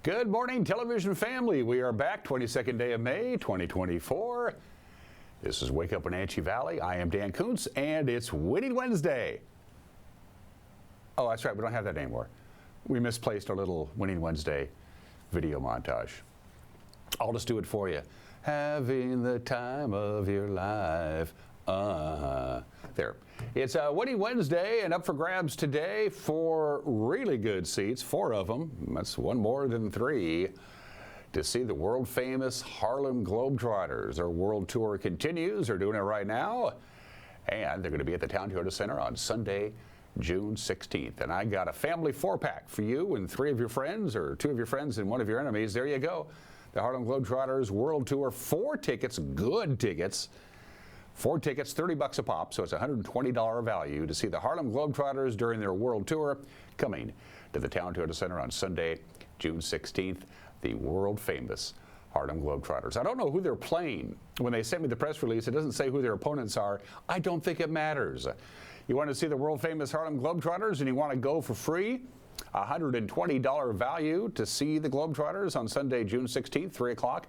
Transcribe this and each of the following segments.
Good morning, television family. We are back, 22nd day of May, 2024. This is Wake Up Wenatchee Valley. I am Dan Kuntz, and it's Winning Wednesday. Oh, that's right, we don't have that anymore. We misplaced our little Winning Wednesday video montage. I'll just do it for you. Having the time of your life. There. It's Winning Wednesday, and up for grabs today for really good seats, 4 of them. That's one more than 3. To see the world-famous Harlem Globetrotters. Their world tour continues. They're doing it right now. And they're going to be at the Town Toyota Center on Sunday, June 16th. And I got a family 4-pack for you and 3 of your friends, or 2 of your friends and 1 of your enemies. There you go. The Harlem Globetrotters World Tour. 4 tickets, good tickets. 4 tickets, $30 a pop, so it's a $120 value to see the Harlem Globetrotters during their world tour, coming to the Town Toyota Center on Sunday, June 16th, the world-famous Harlem Globetrotters. I don't know who they're playing. When they sent me the press release, it doesn't say who their opponents are. I don't think it matters. You want to see the world-famous Harlem Globetrotters and you want to go for free? A $120 value to see the Globetrotters on Sunday, June 16th, 3 o'clock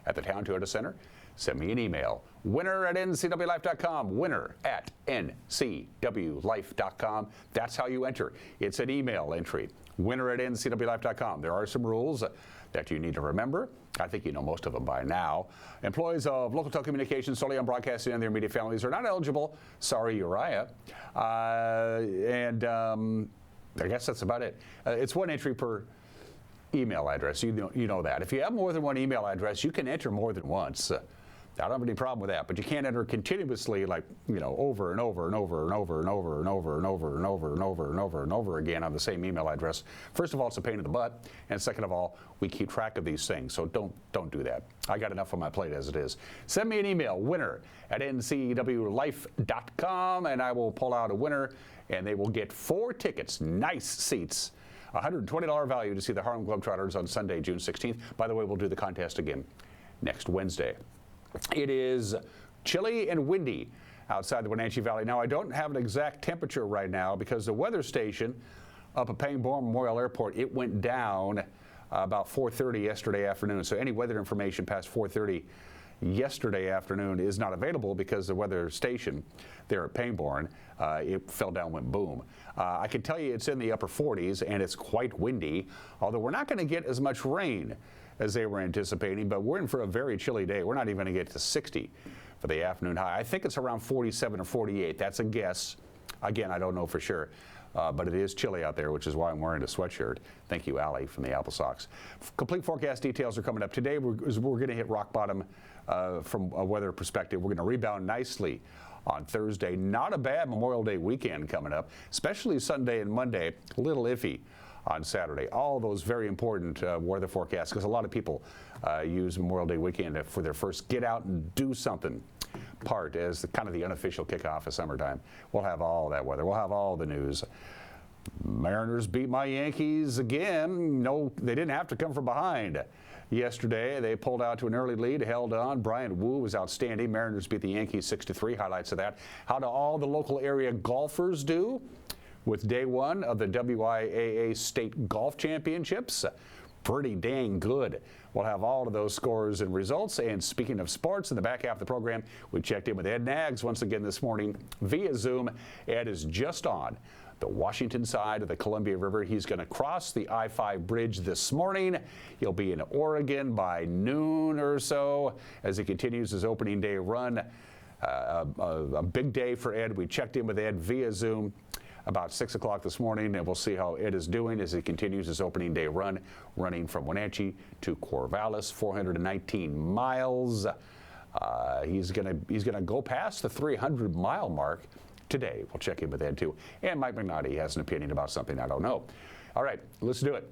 at the Town Toyota Center. Send me an email, winner@ncwlife.com, winner@ncwlife.com. That's how you enter. It's an email entry, winner@ncwlife.com. There are some rules that you need to remember. I think you know most of them by now. Employees of local telecommunications solely on broadcasting and their immediate families are not eligible. Sorry, Uriah. I guess that's about it. It's 1 entry per email address. You know that. If you have more than 1 email address, you can enter more than once. I don't have any problem with that, but you can't enter continuously, like, over and over and over and over and over and over and over and over and over and over and over again on the same email address. First of all, it's a pain in the butt, and second of all, we keep track of these things, so don't do that. I got enough on my plate as it is. Send me an email, winner@ncwlife.com, and I will pull out a winner, and they will get 4 tickets, nice seats, a $120 value to see the Harlem Globetrotters on Sunday, June 16th. By the way, we'll do the contest again next Wednesday. It is chilly and windy outside the Wenatchee Valley. Now, I don't have an exact temperature right now because the weather station up at Pangborn Memorial Airport, it went down about 4:30 yesterday afternoon. So any weather information past 4:30 yesterday afternoon is not available because the weather station there at Pangborn, it fell down, went boom. I can tell you it's in the upper 40s and it's quite windy, although we're not going to get as much rain as they were anticipating, but we're in for a very chilly day. We're not even going to get to 60 for the afternoon high. I think it's around 47 or 48. That's a guess. Again, I don't know for sure, but it is chilly out there, which is why I'm wearing a sweatshirt. Thank you, Allie, from the Apple Sox. Complete forecast details are coming up. Today, we're going to hit rock bottom from a weather perspective. We're going to rebound nicely on Thursday. Not a bad Memorial Day weekend coming up, especially Sunday and Monday. A little iffy on Saturday. All those very important weather forecasts, because a lot of people use Memorial Day weekend for their first get out and do something part as kind of the unofficial kickoff of summertime. We'll have all that weather. We'll have all the news. Mariners beat my Yankees again. No, they didn't have to come from behind. Yesterday, they pulled out to an early lead, held on. Brian Wu was outstanding. Mariners beat the Yankees 6-3. Highlights of that. How do all the local area golfers do with day 1 of the WIAA State Golf Championships? Pretty dang good. We'll have all of those scores and results. And speaking of sports, in the back half of the program, we checked in with Ed Nags once again this morning via Zoom. Ed is just on the Washington side of the Columbia River. He's going to cross the I-5 bridge this morning. He'll be in Oregon by noon or so as he continues his opening day run. A big day for Ed. We checked in with Ed via Zoom about 6 o'clock this morning, and we'll see how Ed is doing as he continues his opening day run, running from Wenatchee to Corvallis, 419 miles. He's gonna go past the 300-mile mark today. We'll check in with Ed too. And Mike McNaughty has an opinion about something I don't know. All right, let's do it.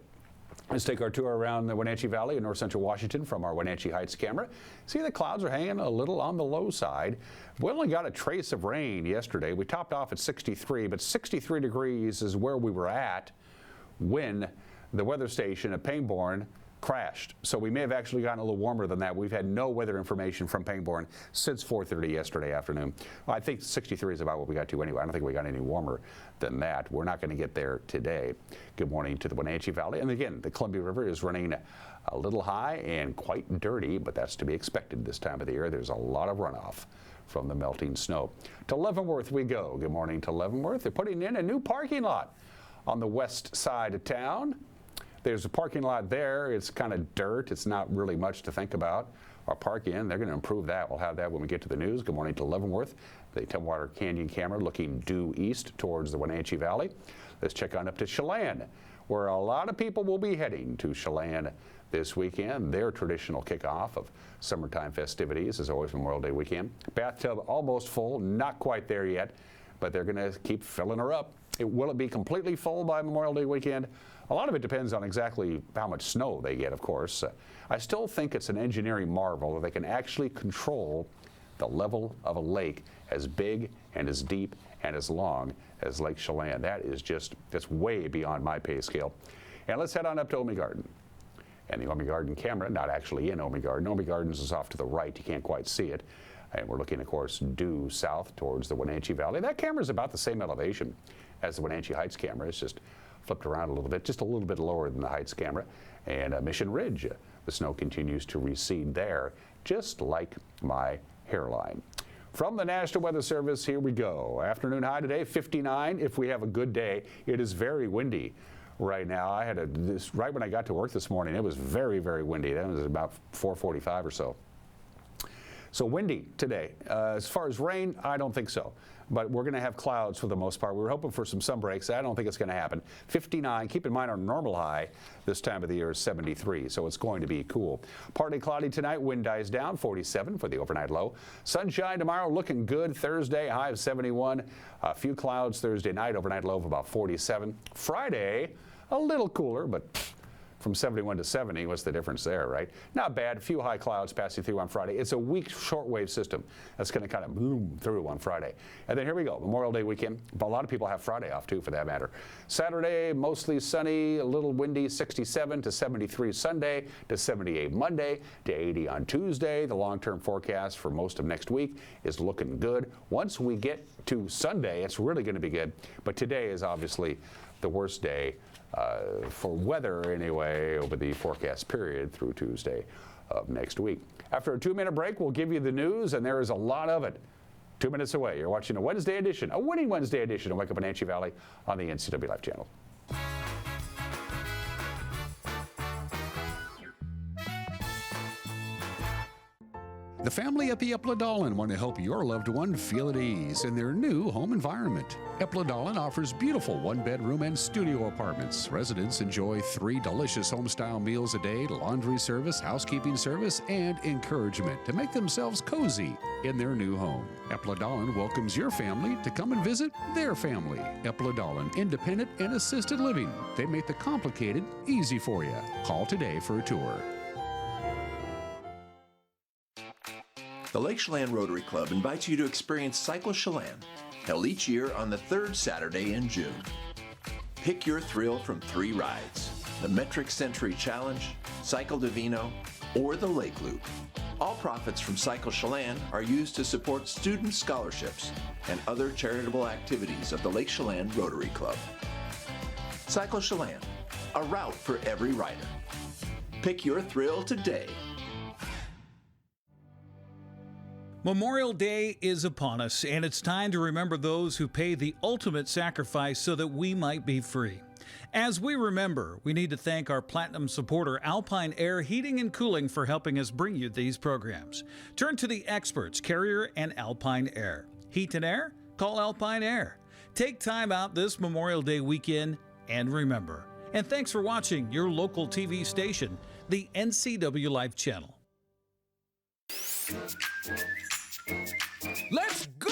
Let's take our tour around the Wenatchee Valley in north central Washington from our Wenatchee Heights camera. See, the clouds are hanging a little on the low side. We only got a trace of rain yesterday. We topped off at 63, but 63 degrees is where we were at when the weather station at Pangborn crashed. So we may have actually gotten a little warmer than that. We've had no weather information from Pangborn since 4:30 yesterday afternoon. Well, I think 63 is about what we got to anyway. I don't think we got any warmer than that. We're not going to get there today. Good morning to the Wenatchee Valley. And again, the Columbia River is running a little high and quite dirty, but that's to be expected this time of the year. There's a lot of runoff from the melting snow. To Leavenworth we go. Good morning to Leavenworth. They're putting in a new parking lot on the west side of town. There's a parking lot there. It's kind of dirt. It's not really much to think about or park in. They're going to improve that. We'll have that when we get to the news. Good morning to Leavenworth. The Tumwater Canyon camera looking due east towards the Wenatchee Valley. Let's check on up to Chelan, where a lot of people will be heading to Chelan this weekend. Their traditional kickoff of summertime festivities is always Memorial Day weekend. Bathtub almost full, not quite there yet, but they're going to keep filling her up. Will it be completely full by Memorial Day weekend? A lot of it depends on exactly how much snow they get, of course. I still think it's an engineering marvel that they can actually control the level of a lake as big and as deep and as long as Lake Chelan. That's way beyond my pay scale. And let's head on up to Omi Garden. And the Omi Garden camera, not actually in Omi Garden. Omi Gardens is off to the right. You can't quite see it. And we're looking, of course, due south towards the Wenatchee Valley. That camera is about the same elevation as the Wenatchee Heights camera. It's just flipped around a little bit, just a little bit lower than the Heights camera. And Mission Ridge, the snow continues to recede there, just like my hairline. From the National Weather Service, here we go. Afternoon high today, 59 if we have a good day. It is very windy right now. I had right when I got to work this morning, it was very, very windy. That was about 4:45 or so. So windy today. As far as rain, I don't think so. But we're going to have clouds for the most part. We were hoping for some sun breaks. I don't think it's going to happen. 59. Keep in mind our normal high this time of the year is 73, so it's going to be cool. Partly cloudy tonight. Wind dies down. 47 for the overnight low. Sunshine tomorrow, looking good. Thursday, high of 71. A few clouds Thursday night. Overnight low of about 47. Friday, a little cooler, but from 71 to 70, what's the difference there, right? Not bad. A few high clouds passing through on Friday. It's a weak shortwave system that's going to kind of boom through on Friday. And then here we go, Memorial Day weekend. But a lot of people have Friday off, too, for that matter. Saturday, mostly sunny, a little windy, 67 to 73 Sunday, to 78 Monday, to 80 on Tuesday. The long-term forecast for most of next week is looking good. Once we get to Sunday, it's really going to be good. But today is obviously the worst day for weather anyway over the forecast period through Tuesday of next week. After a 2-minute break, we'll give you the news, and there is a lot of it. 2 minutes away. You're watching a Wednesday edition, a winning Wednesday edition of Wake Up Wenatchee Valley on the NCW Life channel. The family at the Epladolin want to help your loved one feel at ease in their new home environment. Epladolin offers beautiful one-bedroom and studio apartments. Residents enjoy 3 delicious home-style meals a day, laundry service, housekeeping service, and encouragement to make themselves cozy in their new home. Epladolin welcomes your family to come and visit their family. Epladolin, independent and assisted living. They make the complicated easy for you. Call today for a tour. The Lake Chelan Rotary Club invites you to experience Cycle Chelan, held each year on the 3rd Saturday in June. Pick your thrill from 3 rides: the Metric Century Challenge, Cycle Divino, or the Lake Loop. All profits from Cycle Chelan are used to support student scholarships and other charitable activities of the Lake Chelan Rotary Club. Cycle Chelan, a route for every rider. Pick your thrill today. Memorial Day is upon us, and it's time to remember those who paid the ultimate sacrifice so that we might be free. As we remember, we need to thank our Platinum supporter, Alpine Air Heating and Cooling, for helping us bring you these programs. Turn to the experts, Carrier and Alpine Air. Heat and air? Call Alpine Air. Take time out this Memorial Day weekend and remember. And thanks for watching your local TV station, the NCW Life channel. Let's go!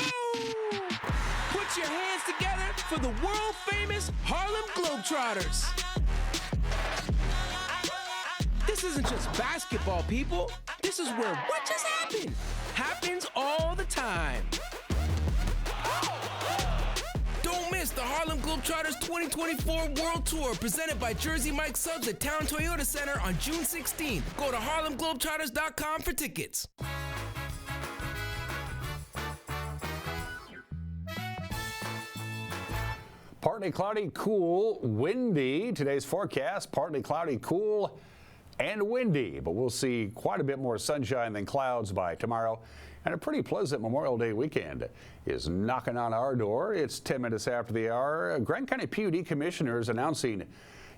Put your hands together for the world-famous Harlem Globetrotters. This isn't just basketball, people. This is where what just happened happens all the time. Don't miss the Harlem Harlem Globetrotters 2024 World Tour presented by Jersey Mike Subs at Town Toyota Center on June 16th. Go to harlemglobetrotters.com for tickets. Partly cloudy, cool, windy. Today's forecast, partly cloudy, cool, and windy. But we'll see quite a bit more sunshine than clouds by tomorrow. And a pretty pleasant Memorial Day weekend is knocking on our door. It's 10 minutes after the hour. Grant County PUD commissioners announcing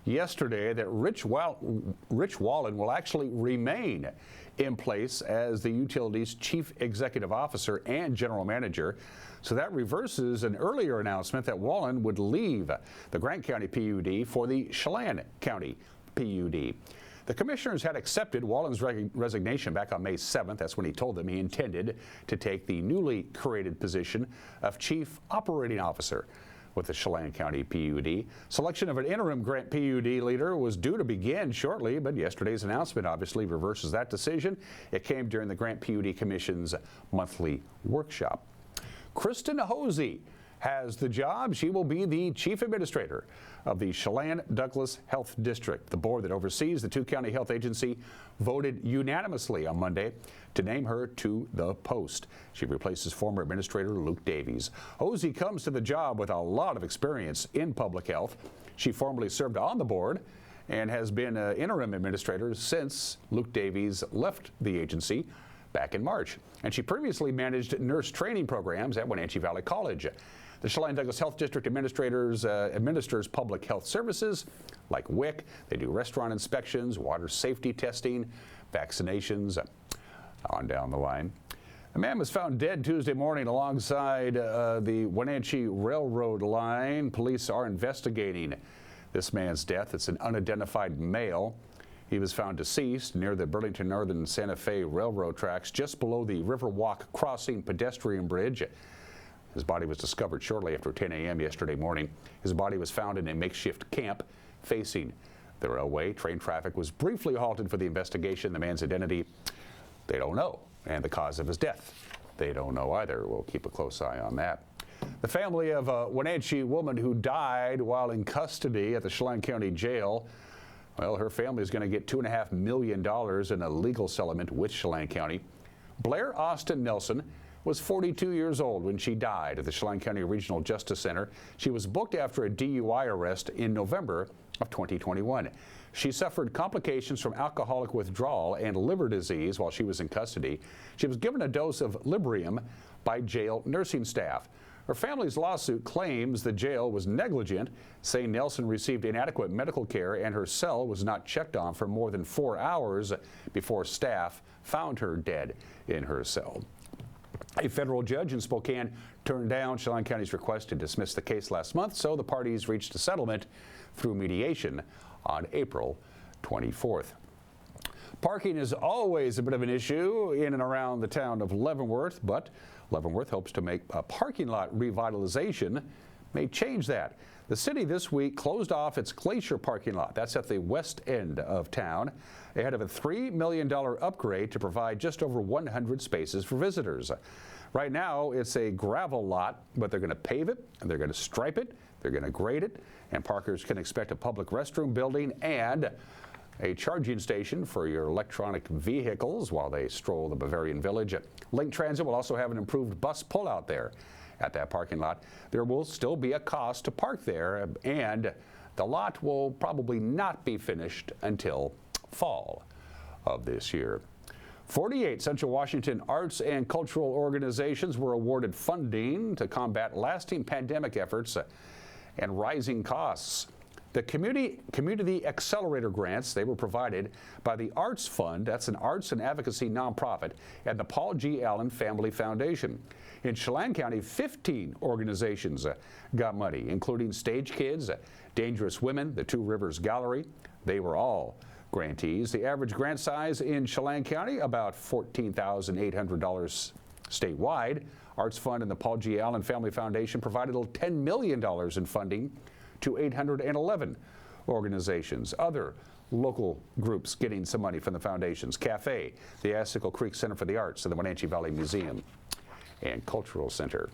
yesterday that Rich Wallen will actually remain in place as the utility's chief executive officer and general manager. So that reverses an earlier announcement that Wallen would leave the Grant County PUD for the Chelan County PUD. The commissioners had accepted Wallen's resignation back on May 7th. That's when he told them he intended to take the newly created position of Chief Operating Officer with the Chelan County PUD. Selection of an interim Grant PUD leader was due to begin shortly, but yesterday's announcement obviously reverses that decision. It came during the Grant PUD Commission's monthly workshop. Kristen Hosey has the job. She will be the chief administrator of the Chelan-Douglas Health District. The board that oversees the two-county health agency voted unanimously on Monday to name her to the post. She replaces former administrator Luke Davies. Hosey comes to the job with a lot of experience in public health. She formerly served on the board and has been an interim administrator since Luke Davies left the agency back in March. And she previously managed nurse training programs at Wenatchee Valley College. The Chelan-Douglas Health District administers public health services like WIC. They do restaurant inspections, water safety testing, vaccinations, on down the line. A man was found dead Tuesday morning alongside the Wenatchee Railroad line. Police are investigating this man's death. It's an unidentified male. He was found deceased near the Burlington Northern Santa Fe Railroad tracks, just below the Riverwalk Crossing pedestrian bridge. His body was discovered shortly after 10 a.m. yesterday morning. His body was found in a makeshift camp facing the railway. Train traffic was briefly halted for the investigation. The man's identity, they don't know, and the cause of his death, they don't know either. We'll keep a close eye on that. The family of a Wenatchee woman who died while in custody at the Chelan County Jail, well, her family is going to get $2.5 million in a legal settlement with Chelan County. Blair Austin Nelson was 42 years old when she died at the Chelan County Regional Justice Center. She was booked after a DUI arrest in November of 2021. She suffered complications from alcoholic withdrawal and liver disease while she was in custody. She was given a dose of Librium by jail nursing staff. Her family's lawsuit claims the jail was negligent, saying Nelson received inadequate medical care and her cell was not checked on for more than 4 hours before staff found her dead in her cell. A federal judge in Spokane turned down Chelan County's request to dismiss the case last month, so the parties reached a settlement through mediation on April 24th. Parking is always a bit of an issue in and around the town of Leavenworth, but Leavenworth hopes to make a parking lot revitalization may change that. The city this week closed off its Glacier parking lot. That's at the west end of town, ahead of a $3 million upgrade to provide just over 100 spaces for visitors. Right now, it's a gravel lot, but they're going to pave it, and they're going to stripe it, they're going to grade it, and parkers can expect a public restroom building and a charging station for your electronic vehicles while they stroll the Bavarian Village. Link Transit will also have an improved bus pullout there at that parking lot. There will still be a cost to park there, and the lot will probably not be finished until fall of this year. 48 Central Washington arts and cultural organizations were awarded funding to combat lasting pandemic efforts and rising costs. The Community Accelerator grants, they were provided by the Arts Fund, that's an arts and advocacy nonprofit, and the Paul G. Allen Family Foundation. In Chelan County, 15 organizations got money, including Stage Kids, Dangerous Women, the Two Rivers Gallery. They were all grantees. The average grant size in Chelan County, about $14,800 statewide. Arts Fund and the Paul G. Allen Family Foundation provided $10 million in funding to 811 organizations. Other local groups getting some money from the foundations: Cafe, the Assicle Creek Center for the Arts, and the Wenatchee Valley Museum and Cultural Center.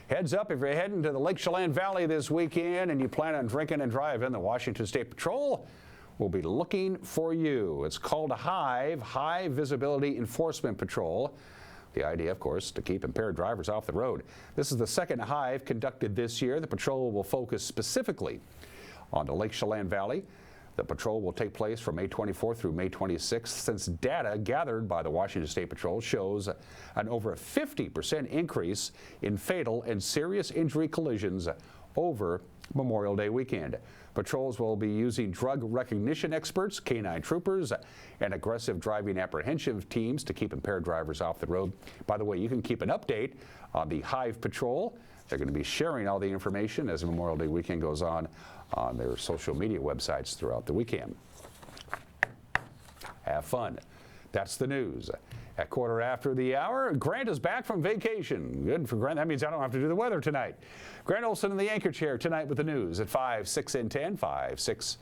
Heads up, if you're heading to the Lake Chelan Valley this weekend and you plan on drinking and driving, the Washington State Patrol will be looking for you. It's called HIVE, High Visibility Enforcement Patrol. The idea, of course, to keep impaired drivers off the road. This is the second HIVE conducted this year. The patrol will focus specifically on the Lake Chelan Valley. The patrol will take place from May 24th through May 26th, since data gathered by the Washington State Patrol shows an over 50% increase in fatal and serious injury collisions over Memorial Day weekend. Patrols will be using drug recognition experts, canine troopers, and aggressive driving apprehension teams to keep impaired drivers off the road. By the way, you can keep an update on the HIVE Patrol. They're going to be sharing all the information as Memorial Day weekend goes on their social media websites throughout the weekend. Have fun. That's the news. At quarter after the hour, Grant is back from vacation. Good for Grant. That means I don't have to do the weather tonight. Grant Olson in the anchor chair tonight with the news at 5, 6, and 10. 5, 6,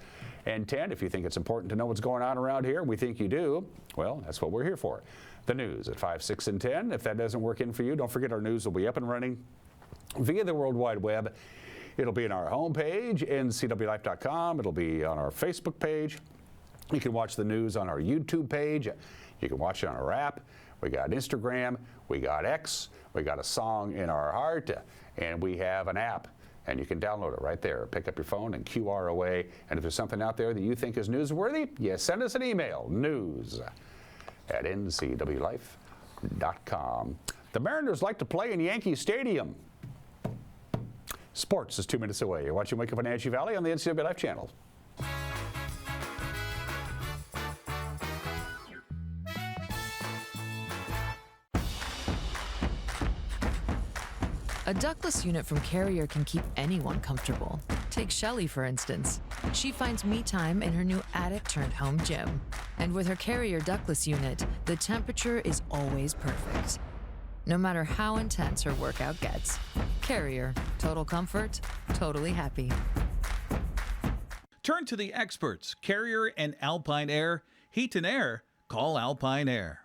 and 10. If you think it's important to know what's going on around here, we think you do. Well, that's what we're here for. The news at 5, 6, and 10. If that doesn't work in for you, don't forget our news will be up and running via the World Wide Web. It'll be on our homepage, ncwlife.com. It'll be on our Facebook page. You can watch the news on our YouTube page. You can watch it on our app. We got Instagram. We got X. We got a song in our heart. And we have an app. And you can download it right there. Pick up your phone and QR away. And if there's something out there that you think is newsworthy, you send us an email, news@ncwlife.com. The Mariners like to play in Yankee Stadium. Sports is 2 minutes away. You're watching Wake Up Wenatchee Valley on the NCW Life channel. A ductless unit from Carrier can keep anyone comfortable. Take Shelly, for instance. She finds me time in her new attic-turned-home gym. And with her Carrier ductless unit, the temperature is always perfect, no matter how intense her workout gets. Carrier. Total comfort, totally happy. Turn to the experts, Carrier and Alpine Air. Heat and air, call Alpine Air.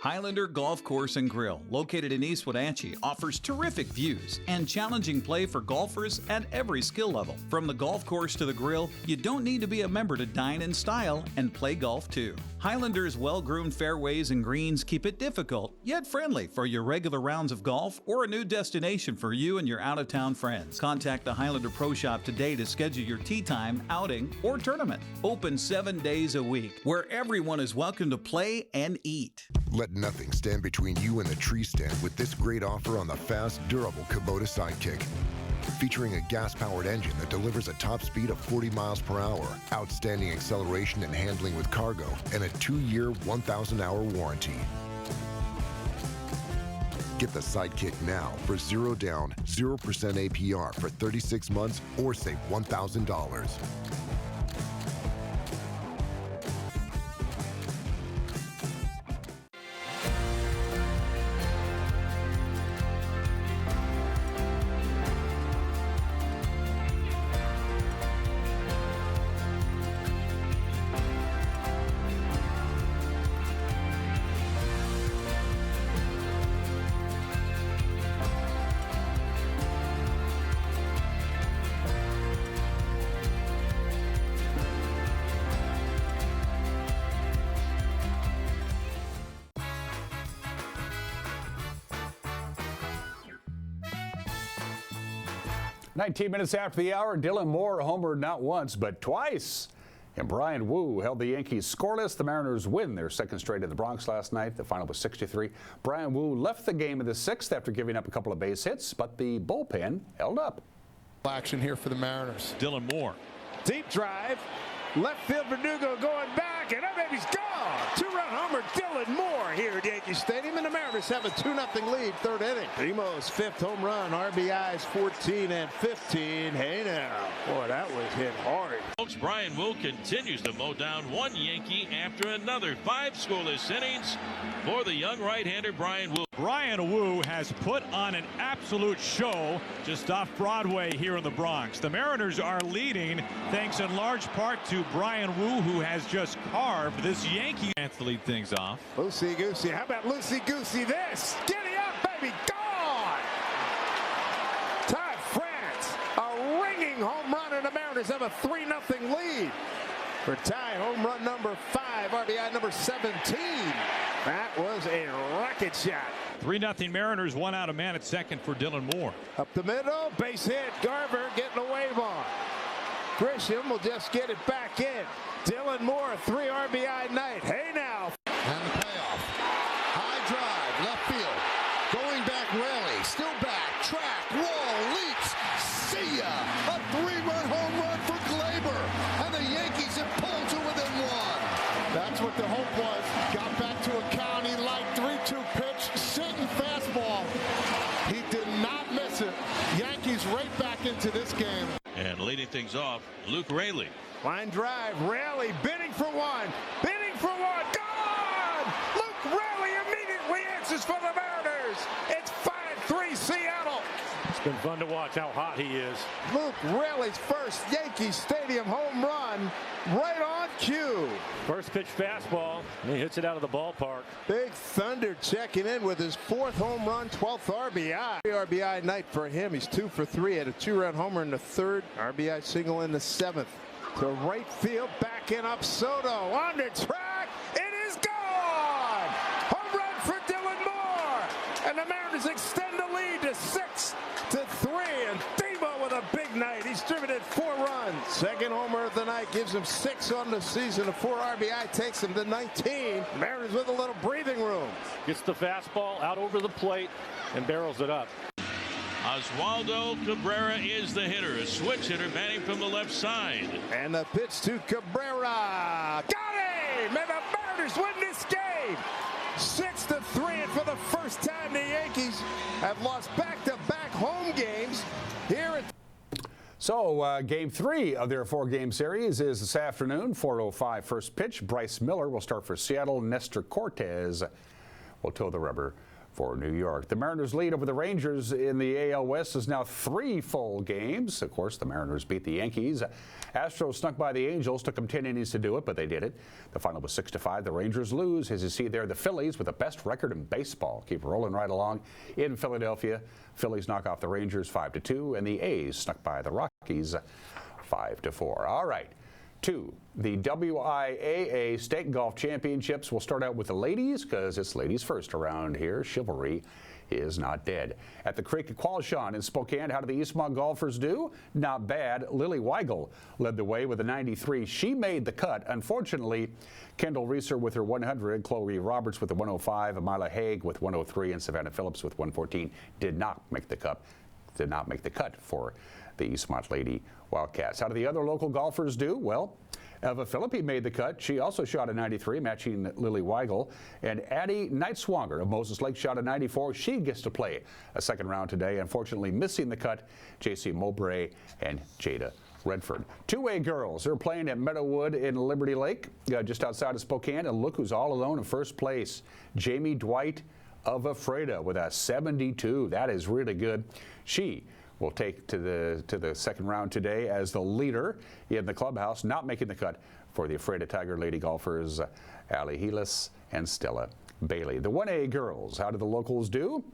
Highlander Golf Course and Grill, located in East Wenatchee, offers terrific views and challenging play for golfers at every skill level. From the golf course to the grill, you don't need to be a member to dine in style and play golf too. Highlander's well-groomed fairways and greens keep it difficult, yet friendly for your regular rounds of golf or a new destination for you and your out-of-town friends. Contact the Highlander Pro Shop today to schedule your tee time, outing, or tournament. Open 7 days a week, where everyone is welcome to play and eat. Let nothing stand between you and the tree stand with this great offer on the fast, durable Kubota Sidekick. Featuring a gas-powered engine that delivers a top speed of 40 miles per hour, outstanding acceleration and handling with cargo, and a 2-year, 1,000-hour warranty. Get the Sidekick now for 0 down, 0% APR for 36 months or save $1,000. "19 minutes after the hour, Dylan Moore homered not once, but twice. And Brian Wu held the Yankees scoreless. The Mariners win their second straight at the Bronx last night. The final was 6-3. Brian Wu left the game in the sixth after giving up a couple of base hits, but the bullpen held up. Action here for the Mariners. Dylan Moore. Deep drive. Left field, Verdugo going back, and that baby's gone. 2-run homer, Dylan Moore here at Yankee Stadium, and the Mariners have a 2-0 lead, third inning. Primo's 5th home run, RBIs 14 and 15. Hey now, boy, that was hit hard. Folks, Brian Wu continues to mow down one Yankee after another. 5 scoreless innings for the young right-hander Brian Wu. Brian Wu has put on an absolute show just off Broadway here in the Bronx. The Mariners are leading thanks in large part to Brian Wu, who has just carved this Yankee. Chance to lead things off. Loosey-goosey. How about loosey-goosey this? Giddy up, baby. Gone! swinging home run, and the Mariners have a 3-0 lead. For Ty, home run number 5, RBI number 17. That was a rocket shot. 3-0 Mariners, 1 out, a man at second for Dylan Moore. Up the middle, base hit. Garver getting a wave on. Grisham will just get it back in. Dylan Moore, 3 RBI night. Hey now. And the payoff. High drive, left field. Going back, Raleigh. Still back. Track, wall, leaps. See ya. A 3-run home run for Glaber. And the Yankees have pulled to within 1. That's what the hope was. Got back to a count. He liked 3-2 pitch. Sitting fastball. He did not miss it. Yankees right back into this game. And leading things off, Luke Raley. Line drive, Raleigh bidding for one. Bidding for one. Gone! Luke Raleigh immediately answers for the Mariners. It's 5-3 Seattle. It's been fun to watch how hot he is. Luke Raley's first Yankee Stadium home run right on cue. First pitch fastball, and he hits it out of the ballpark. Big Thunder checking in with his 4th home run, 12th RBI. RBI night for him. He's 2 for 3. Had a 2-run homer in the 3rd. RBI single in the 7th. To right field, backing up Soto. On the track, it is gone! Home run for Dylan Moore! And the Mariners extend the lead to 6-3. And Demo with a big night. He's driven 4 runs. Second homer of the night gives him 6 on the season. A 4 RBI takes him to 19. Mariners with a little breathing room. Gets the fastball out over the plate and barrels it up. Oswaldo Cabrera is the hitter, a switch hitter batting from the left side. And the pitch to Cabrera. Got him! And the Mariners win this game. 6-3, and for the first time the Yankees have lost back-to-back home games here at... So game 3 of their 4-game series is this afternoon, 4:05 first pitch. Bryce Miller will start for Seattle. Nestor Cortez will toe the rubber for New York. The Mariners' lead over the Rangers in the AL West is now 3 full games. Of course, the Mariners beat the Yankees. Astros snuck by the Angels. Took them 10 innings to do it, but they did it. The final was 6-5. The Rangers lose. As you see there, the Phillies with the best record in baseball keep rolling right along in Philadelphia. Phillies knock off the Rangers 5-2, and the A's snuck by the Rockies 5-4. All right. 2. The WIAA State Golf Championships will start out with the ladies because it's ladies first around here. Chivalry is not dead. At the Creek at Qualshon in Spokane, how did the Eastmont golfers do? Not bad. Lily Weigel led the way with a 93. She made the cut. Unfortunately, Kendall Reeser with her 100, Chloe Roberts with the 105, Amila Haig with 103, and Savannah Phillips with 114 did not make the cut for the Eastmont Lady Wildcats. How do the other local golfers do? Well, Eva Philippi made the cut. She also shot a 93, matching Lily Weigel. And Addie Knightswanger of Moses Lake shot a 94. She gets to play a second round today. Unfortunately, missing the cut, J.C. Mowbray and Jada Redford. 2A girls are playing at Meadowood in Liberty Lake, just outside of Spokane. And look who's all alone in first place. Jamie Dwight of Ephrata with a 72. That is really good. She will take to the second round today as the leader in the clubhouse. Not making the cut for the Ephrata Tiger Lady golfers, Allie Heelis and Stella Bailey. The 1A girls, how did the locals do?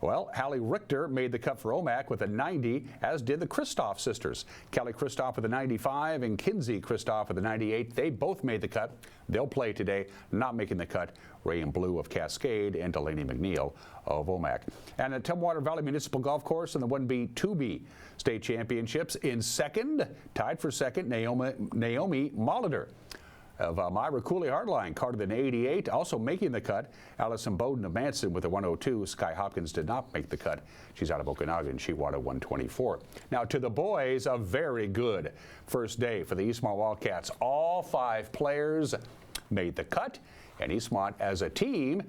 Well, Hallie Richter made the cut for OMAC with a 90, as did the Kristoff sisters. Kelly Kristoff with a 95 and Kinsey Kristoff with a 98. They both made the cut. They'll play today. Not making the cut, Ray and Blue of Cascade and Delaney McNeil of OMAC. And at Tumwater Valley Municipal Golf Course in the 1B, 2B state championships, in second, tied for second, Naomi Molitor of Myra Cooley Hardline, carded an 88. Also making the cut, Allison Bowden of Manson with a 102. Sky Hopkins did not make the cut. She's out of Okanagan. She won a 124. Now to the boys, a very good first day for the Eastmont Wildcats. All 5 players made the cut, and Eastmont as a team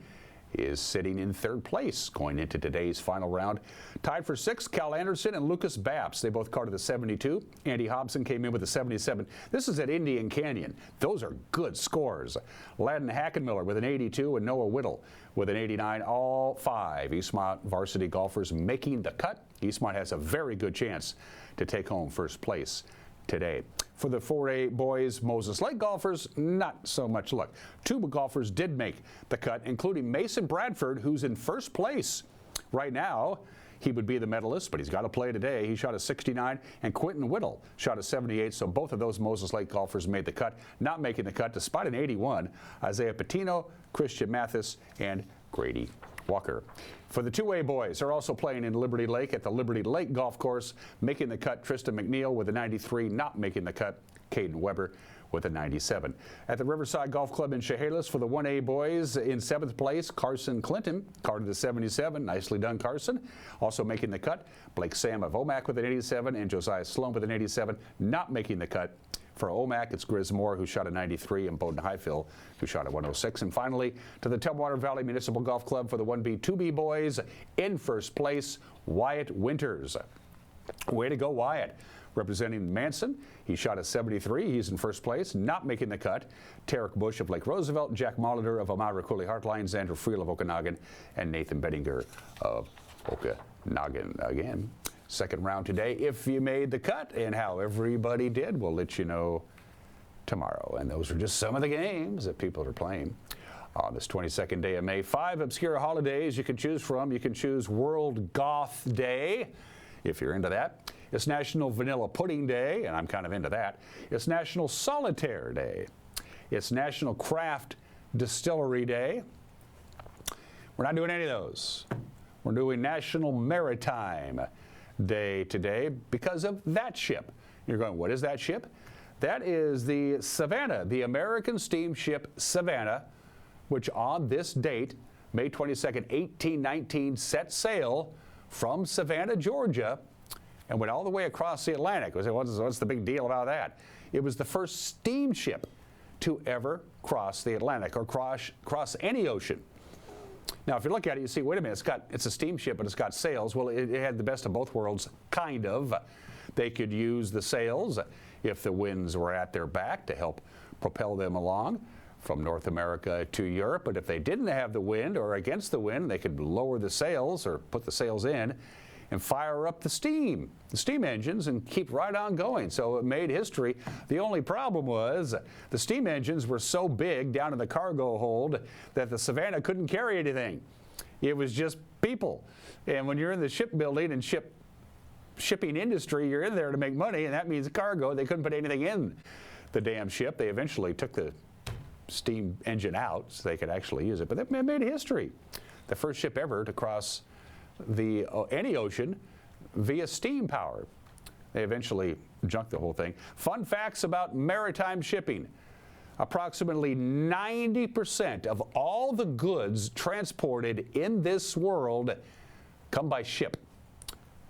is sitting in 3rd place going into today's final round. Tied for 6th, Cal Anderson and Lucas Baps. They both carded the 72. Andy Hobson came in with a 77. This is at Indian Canyon. Those are good scores. Ladden Hackenmiller with an 82 and Noah Whittle with an 89. All 5 Eastmont varsity golfers making the cut. Eastmont has a very good chance to take home first place today. For the 4A boys Moses Lake golfers, not so much luck. 2 golfers did make the cut, including Mason Bradford, who's in first place right now. he would be the medalist, but he's got to play today. He shot a 69, and Quentin Whittle shot a 78, so both of those Moses Lake golfers made the cut. Not making the cut, despite an 81, Isaiah Patino, Christian Mathis, and Grady Walker. For the 2A boys, they're also playing in Liberty Lake at the Liberty Lake Golf Course. Making the cut, Tristan McNeil with a 93. Not making the cut, Caden Weber with a 97. At the Riverside Golf Club in Chehalis for the 1A boys, in 7th place, Carson Clinton, carded the 77. Nicely done, Carson. Also making the cut, Blake Sam of Omak with an 87 and Josiah Sloan with an 87. Not making the cut, for Omak, it's Grizz Moore, who shot a 93, and Bowden Highfill, who shot a 106. And finally, to the Tumwater Valley Municipal Golf Club for the 1B, 2B boys, in 1st place, Wyatt Winters. Way to go, Wyatt. Representing Manson, he shot a 73. He's in 1st place. Not making the cut, Tarek Bush of Lake Roosevelt, Jack Molitor of Elmira Cooley Heartline, Xander Friel of Okanagan, and Nathan Bettinger of Okanagan. Again, second round today. If you made the cut and how everybody did, we'll let you know tomorrow. And those are just some of the games that people are playing on this 22nd day of May. 5 obscure holidays you can choose from. You can choose World Goth Day, if you're into that. It's National Vanilla Pudding Day, and I'm kind of into that. It's National Solitaire Day. It's National Craft Distillery Day. We're not doing any of those. We're doing National Maritime Day today because of that ship. You're going, what is that ship? That is the Savannah, the American steamship Savannah, which on this date, May 22nd, 1819, set sail from Savannah, Georgia, and went all the way across the Atlantic. What's the big deal about that? It was the first steamship to ever cross the Atlantic or cross any ocean. Now, if you look at it, you see, wait a minute, it's a steamship, but it's got sails. Well, it had the best of both worlds, kind of. They could use the sails if the winds were at their back to help propel them along from North America to Europe. But if they didn't have the wind or against the wind, they could lower the sails or put the sails in and fire up the steam engines, and keep right on going. So it made history. The only problem was the steam engines were so big down in the cargo hold that the Savannah couldn't carry anything. It was just people. And when you're in the shipbuilding and shipping industry, you're in there to make money, and that means cargo. They couldn't put anything in the damn ship. They eventually took the steam engine out so they could actually use it. But that made history. The first ship ever to cross any ocean via steam power. They eventually junked the whole thing. Fun facts about maritime shipping. Approximately 90% of all the goods transported in this world come by ship.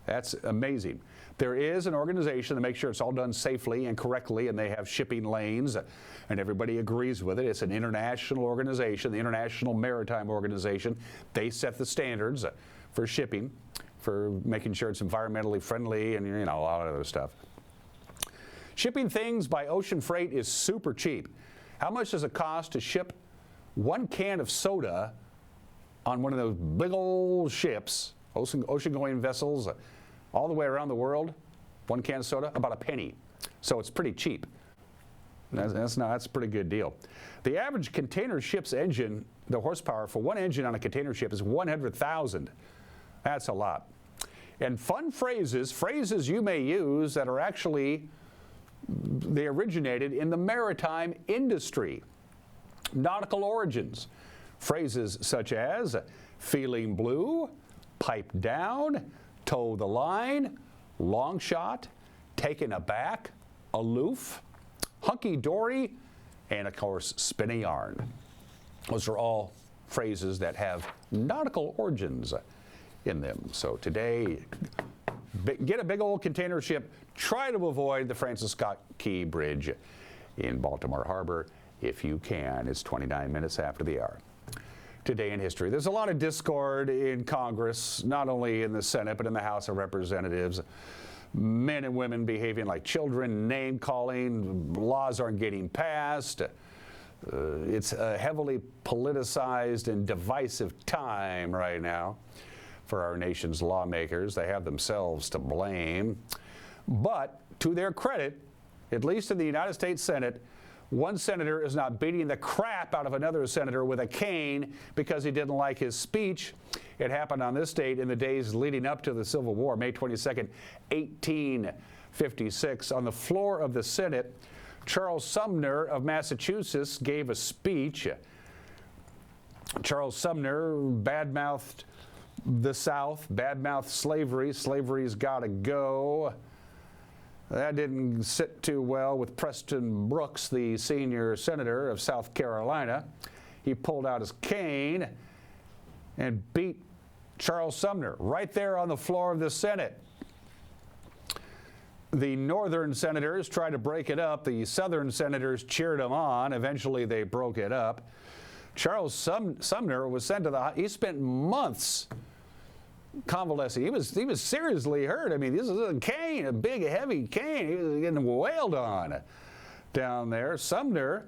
That's amazing. There is an organization to make sure it's all done safely and correctly, and they have shipping lanes, and everybody agrees with it. It's an international organization, the International Maritime Organization. They set the standards for shipping, for making sure it's environmentally friendly, and a lot of other stuff. Shipping things by ocean freight is super cheap. How much does it cost to ship one can of soda on one of those big old ships, ocean-going vessels, all the way around the world? One can of soda, about a penny. So it's pretty cheap. That's a pretty good deal. The average container ship's engine, the horsepower for one engine on a container ship is 100,000. That's a lot. And fun phrases you may use that are actually, they originated in the maritime industry. Nautical origins. Phrases such as feeling blue, pipe down, toe the line, long shot, taken aback, aloof, hunky-dory, and of course, spin a yarn. Those are all phrases that have nautical origins in them. So today, get a big old container ship. Try to avoid the Francis Scott Key Bridge in Baltimore Harbor if you can. It's 29 minutes after the hour. Today in history. There's a lot of discord in Congress, not only in the Senate, but in the House of Representatives. Men and women behaving like children, name-calling, laws aren't getting passed. It's a heavily politicized and divisive time right now for our nation's lawmakers. They have themselves to blame. But to their credit, at least in the United States Senate, One senator is not beating the crap out of another senator with a cane because he didn't like his speech. It happened on this date in the days leading up to the Civil War, May 22nd, 1856. On the floor of the Senate, Charles Sumner of Massachusetts gave a speech. Charles Sumner badmouthed the South, badmouthed slavery. Slavery's got to go. That didn't sit too well with Preston Brooks, the senior senator of South Carolina. He pulled out his cane and beat Charles Sumner right there on the floor of the Senate. The northern senators tried to break it up. The southern senators cheered him on. Eventually, they broke it up. Charles Sumner was sent to the. He spent months convalescing. He was seriously hurt. I mean, this is a cane, a big, heavy cane. He was getting wailed on down there. Sumner,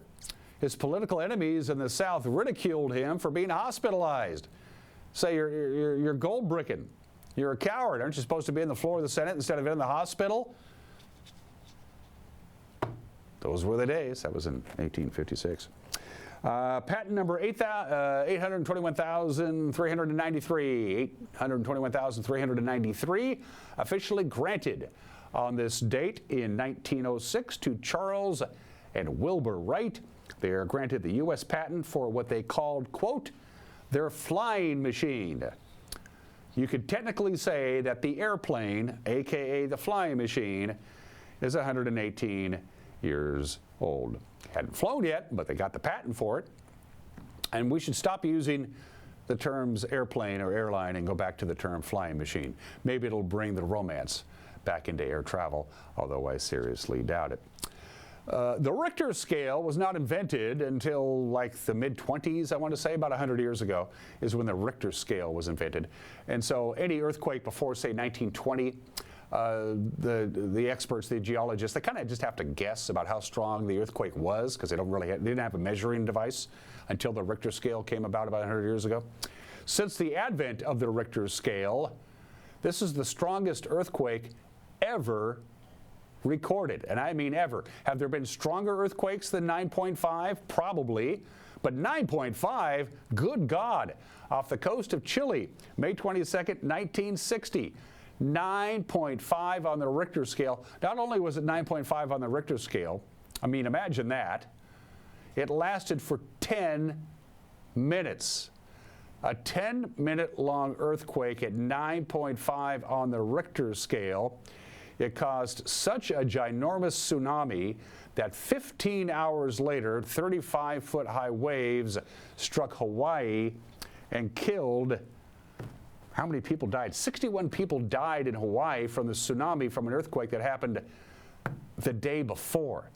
his political enemies in the South ridiculed him for being hospitalized. Say you're gold bricking. You're a coward. Aren't you supposed to be on the floor of the Senate instead of in the hospital? Those were the days. That was in 1856. Patent number 821,393, officially granted on this date in 1906 to Charles and Wilbur Wright. They are granted the U.S. patent for what they called, quote, their flying machine. You could technically say that the airplane, aka the flying machine, is 118 years old. Hadn't flown yet, but they got the patent for it. And we should stop using the terms airplane or airline and go back to the term flying machine. Maybe it'll bring the romance back into air travel, although I seriously doubt it. The Richter scale was not invented until like the mid-20s, I want to say, about 100 years ago, is when the Richter scale was invented. And so any earthquake before, say, 1920, the experts, the geologists, they kind of just have to guess about how strong the earthquake was because they didn't have a measuring device until the Richter scale came about 100 years ago. Since the advent of the Richter scale, this is the strongest earthquake ever recorded, and I mean ever. Have there been stronger earthquakes than 9.5? Probably, but 9.5, good God, off the coast of Chile, May 22nd, 1960. 9.5 on the Richter scale. Not only was it 9.5 on the Richter scale, I mean, imagine that. It lasted for 10 minutes. A 10-minute long earthquake at 9.5 on the Richter scale. It caused such a ginormous tsunami that 15 hours later, 35-foot high waves struck Hawaii and killed. How many people died? 61 people died in Hawaii from the tsunami from an earthquake that happened the day before.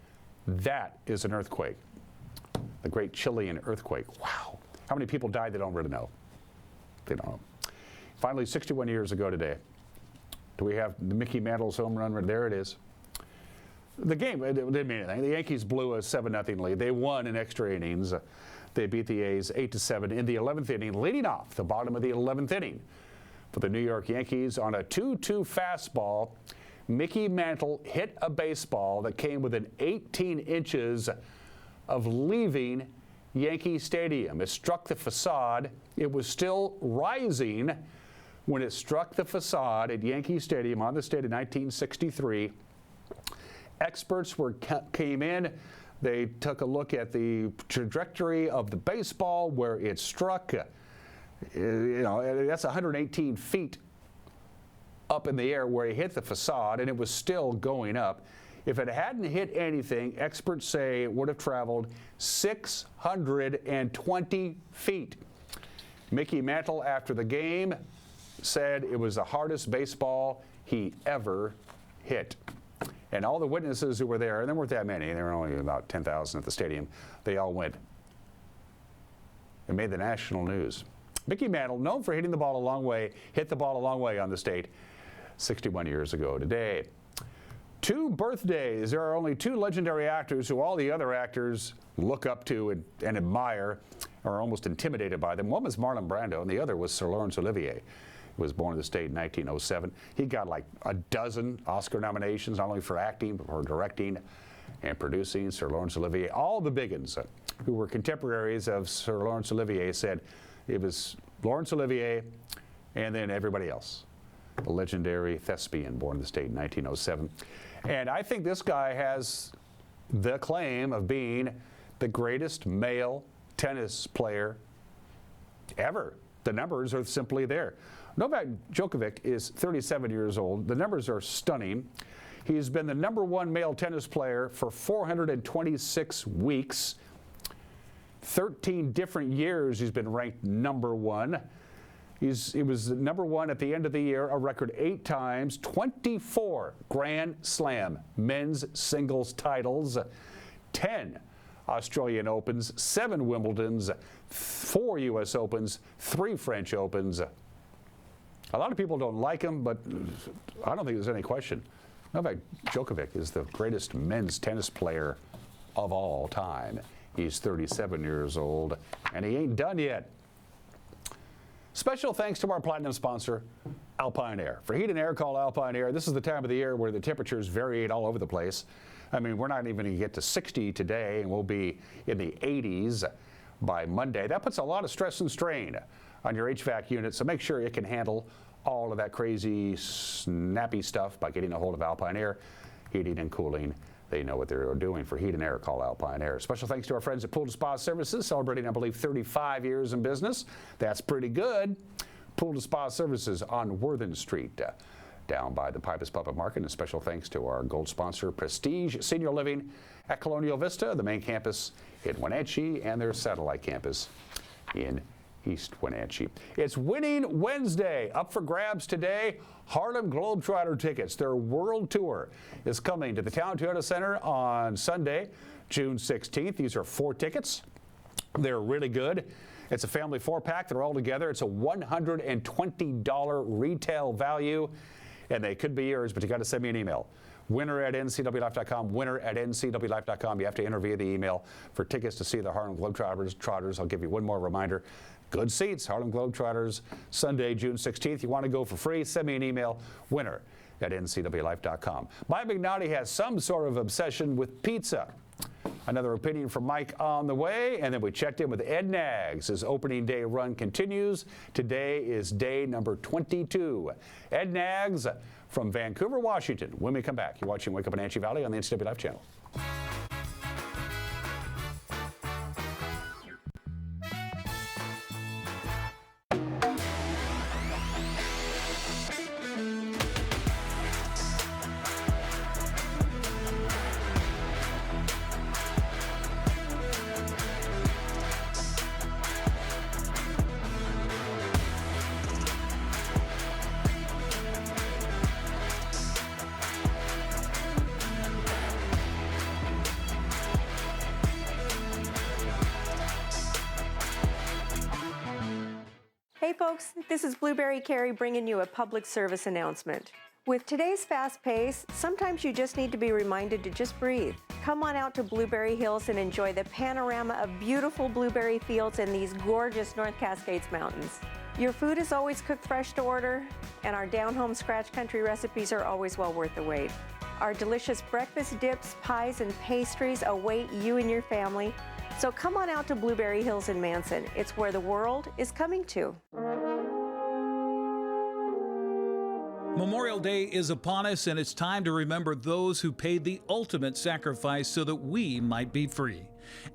That is an earthquake. The Great Chilean Earthquake. Wow. How many people died? They don't really know. They don't know. Finally, 61 years ago today, do we have the Mickey Mantle's home run? There it is. The game, it didn't mean anything. The Yankees blew a 7-0 lead. They won in extra innings. They beat the A's 8-7 in the 11th inning, leading off the bottom of the 11th inning. For the New York Yankees, on a 2-2 fastball, Mickey Mantle hit a baseball that came within 18 inches of leaving Yankee Stadium. It struck the facade. It was still rising when it struck the facade at Yankee Stadium on this date in 1963. Experts came in. They took a look at the trajectory of the baseball, where it struck. That's 118 feet up in the air where it hit the facade, and it was still going up. If it hadn't hit anything, experts say it would have traveled 620 feet. Mickey Mantle, after the game, said it was the hardest baseball he ever hit. And all the witnesses who were there, and there weren't that many, there were only about 10,000 at the stadium, they all went. It made the national news. Mickey Mantle, known for hitting the ball a long way, hit the ball a long way on the state 61 years ago today. 2 birthdays. There are only 2 legendary actors who all the other actors look up to and admire, or are almost intimidated by them. One was Marlon Brando, and the other was Sir Laurence Olivier. He was born in the state in 1907. He got like a dozen Oscar nominations, not only for acting, but for directing and producing Sir Laurence Olivier. All the big uns who were contemporaries of Sir Laurence Olivier said it was Laurence Olivier and then everybody else. The legendary thespian born in the state in 1907. And I think this guy has the claim of being the greatest male tennis player ever. The numbers are simply there. Novak Djokovic is 37 years old. The numbers are stunning. He's been the #1 male tennis player for 426 weeks. 13 different years he's been ranked #1. He was #1 at the end of the year, a record 8 times, 24 Grand Slam men's singles titles, 10 Australian Opens, 7 Wimbledons, 4 U.S. Opens, 3 French Opens. A lot of people don't like him, but I don't think there's any question. Novak Djokovic is the greatest men's tennis player of all time. He's 37 years old, and he ain't done yet. Special thanks to our platinum sponsor, Alpine Air. For heat and air, call Alpine Air. This is the time of the year where the temperatures vary all over the place. I mean, we're not even going to get to 60 today, and we'll be in the 80s by Monday. That puts a lot of stress and strain on your HVAC unit, so make sure it can handle all of that crazy, snappy stuff by getting a hold of Alpine Air. Heating and cooling, they know what they're doing. For heat and air, call Alpine Air. Special thanks to our friends at Pool & Spa Services, celebrating, I believe, 35 years in business. That's pretty good. Pool & Spa Services on Worthen Street, down by the Pipus Puppet Market. And special thanks to our gold sponsor, Prestige Senior Living at Colonial Vista, the main campus in Wenatchee, and their satellite campus in East Wenatchee. It's Winning Wednesday. Up for grabs today, Harlem Globetrotter tickets. Their world tour is coming to the Town Toyota Center on Sunday, June 16th. These are 4 tickets. They're really good. It's a family 4-pack. They're all together. It's a $120 retail value, and they could be yours, but you got to send me an email. winner@ncwlife.com, winner@ncwlife.com. You have to enter via the email for tickets to see the Harlem Globetrotters. I'll give you one more reminder. Good seats, Harlem Globetrotters, Sunday, June 16th. You want to go for free? Send me an email, winner@ncwlife.com. Mike McNaughty has some sort of obsession with pizza. Another opinion from Mike on the way, and then we checked in with Ed Nags. His opening day run continues. Today is day number 22. Ed Nags from Vancouver, Washington. When we come back, you're watching Wake Up in Wenatchee Valley on the NCW Life channel. Hey folks, this is Blueberry Carrie bringing you a public service announcement. With today's fast pace, sometimes you just need to be reminded to just breathe. Come on out to Blueberry Hills and enjoy the panorama of beautiful blueberry fields and these gorgeous North Cascades mountains. Your food is always cooked fresh to order, and our down-home scratch country recipes are always well worth the wait. Our delicious breakfast dips, pies, and pastries await you and your family. So come on out to Blueberry Hills in Manson. It's where the world is coming to. Memorial Day is upon us, and it's time to remember those who paid the ultimate sacrifice so that we might be free.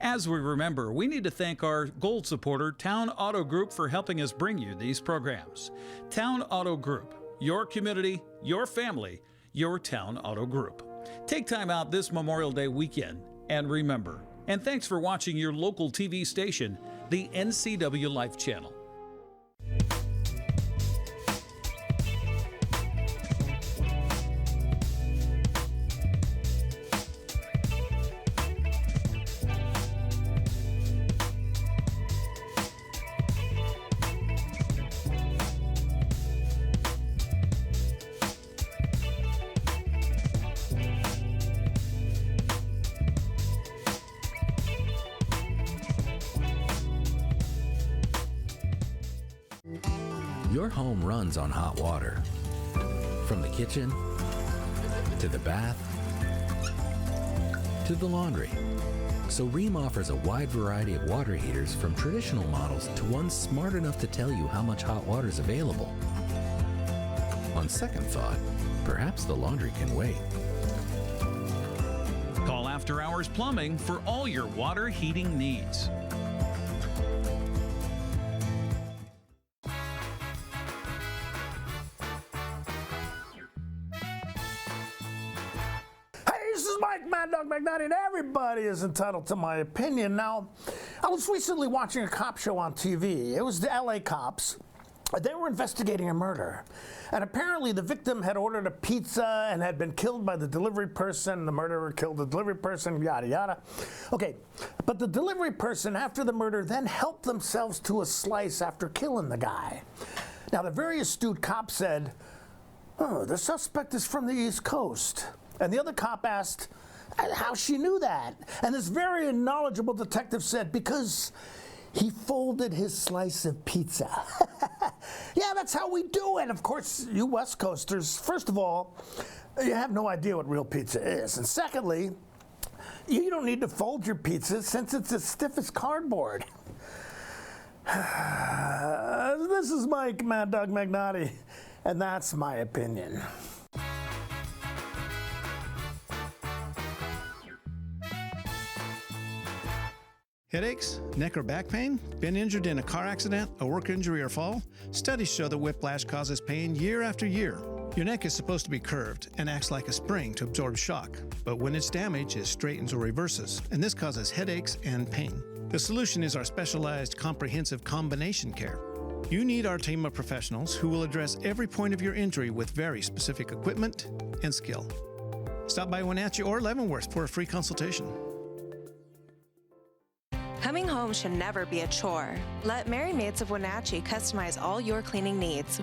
As we remember, we need to thank our gold supporter, Town Auto Group, for helping us bring you these programs. Town Auto Group, your community, your family, your Town Auto Group. Take time out this Memorial Day weekend and remember. And thanks for watching your local TV station, the NCW Life channel. Your home runs on hot water. From the kitchen, to the bath, to the laundry. So Rheem offers a wide variety of water heaters from traditional models to ones smart enough to tell you how much hot water is available. On second thought, perhaps the laundry can wait. Call After Hours Plumbing for all your water heating needs. This is Mike Mad Dog McNulty, and everybody is entitled to my opinion. Now, I was recently watching a cop show on TV. It was the LA cops. They were investigating a murder. And apparently the victim had ordered a pizza and had been killed by the delivery person. The murderer killed the delivery person, yada, yada. Okay, but the delivery person, after the murder, then helped themselves to a slice after killing the guy. Now, the very astute cop said, "Oh, the suspect is from the East Coast." And the other cop asked how she knew that. And this very knowledgeable detective said, "Because he folded his slice of pizza." Yeah, that's how we do it. Of course, you West Coasters, first of all, you have no idea what real pizza is. And secondly, you don't need to fold your pizza since it's as stiff as cardboard. This is Mike Mad Dog McNulty, and that's my opinion. Headaches, neck or back pain? Been injured in a car accident, a work injury, or fall? Studies show that whiplash causes pain year after year. Your neck is supposed to be curved and acts like a spring to absorb shock, but when it's damaged, it straightens or reverses, and this causes headaches and pain. The solution is our specialized comprehensive combination care. You need our team of professionals who will address every point of your injury with very specific equipment and skill. Stop by Wenatchee or Leavenworth for a free consultation. Coming home should never be a chore. Let Merry Maids of Wenatchee customize all your cleaning needs.